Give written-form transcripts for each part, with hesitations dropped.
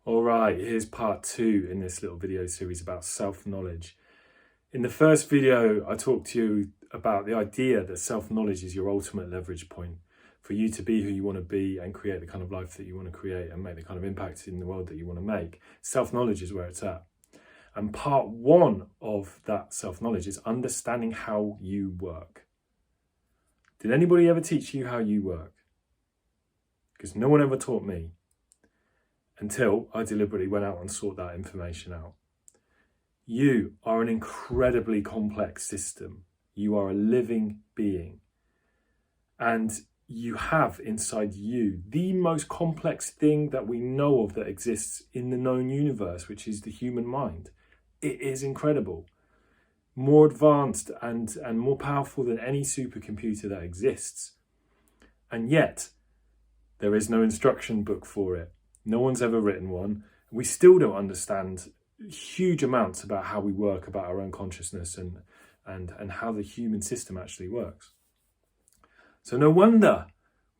All right, here's part 2 in this little video series about self-knowledge. In the first video, I talked to you about the idea that self-knowledge is your ultimate leverage point for you to be who you want to be and create the kind of life that you want to create and make the kind of impact in the world that you want to make. Self-knowledge is where it's at. And part 1 of that self-knowledge is understanding how you work. Did anybody ever teach you how you work? Because no one ever taught me. Until I deliberately went out and sought that information out. You are an incredibly complex system. You are a living being. And you have inside you the most complex thing that we know of that exists in the known universe, which is the human mind. It is incredible. More advanced and more powerful than any supercomputer that exists. And yet, there is no instruction book for it. No one's ever written one. We still don't understand huge amounts about how we work, about our own consciousness and how the human system actually works. So no wonder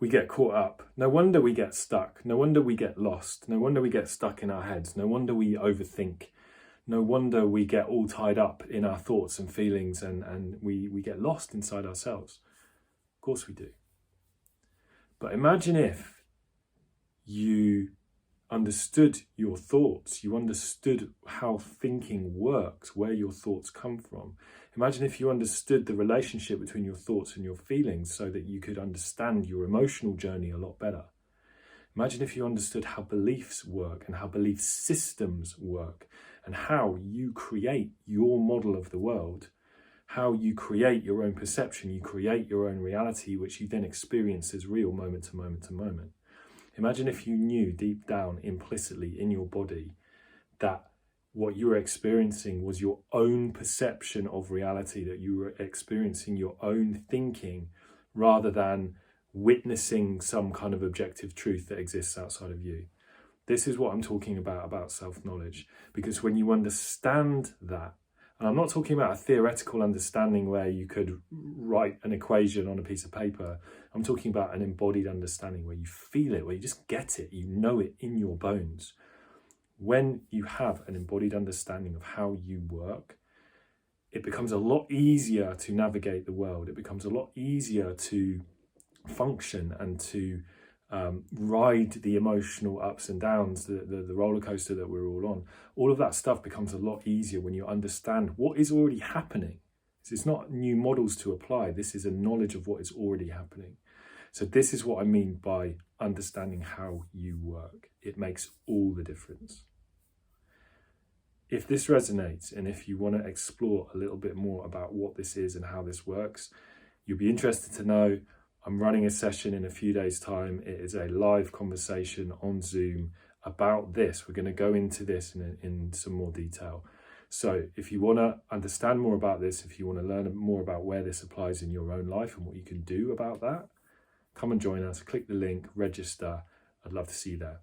we get caught up. No wonder we get stuck. No wonder we get lost. No wonder we get stuck in our heads. No wonder we overthink. No wonder we get all tied up in our thoughts and feelings and we get lost inside ourselves. Of course we do. But imagine if you understood your thoughts, you understood how thinking works, where your thoughts come from. Imagine if you understood the relationship between your thoughts and your feelings so that you could understand your emotional journey a lot better. Imagine if you understood how beliefs work and how belief systems work and how you create your model of the world, how you create your own perception, you create your own reality, which you then experience as real moment to moment to moment. Imagine if you knew deep down, implicitly in your body, that what you were experiencing was your own perception of reality, that you were experiencing your own thinking rather than witnessing some kind of objective truth that exists outside of you. This is what I'm talking about self-knowledge. Because when you understand that, and I'm not talking about a theoretical understanding where you could write an equation on a piece of paper. I'm talking about an embodied understanding where you feel it, where you just get it, you know it in your bones. When you have an embodied understanding of how you work, it becomes a lot easier to navigate the world. It becomes a lot easier to function and to ride the emotional ups and downs, the roller coaster that we're all on. All of that stuff becomes a lot easier when you understand what is already happening. So it's not new models to apply. This is a knowledge of what is already happening. So this is what I mean by understanding how you work. It makes all the difference. If this resonates and if you want to explore a little bit more about what this is and how this works, you'll be interested to know I'm running a session in a few days' time. It is a live conversation on Zoom about this. We're going to go into this in some more detail. So if you want to understand more about this, if you want to learn more about where this applies in your own life and what you can do about that, come and join us, click the link, register. I'd love to see you there.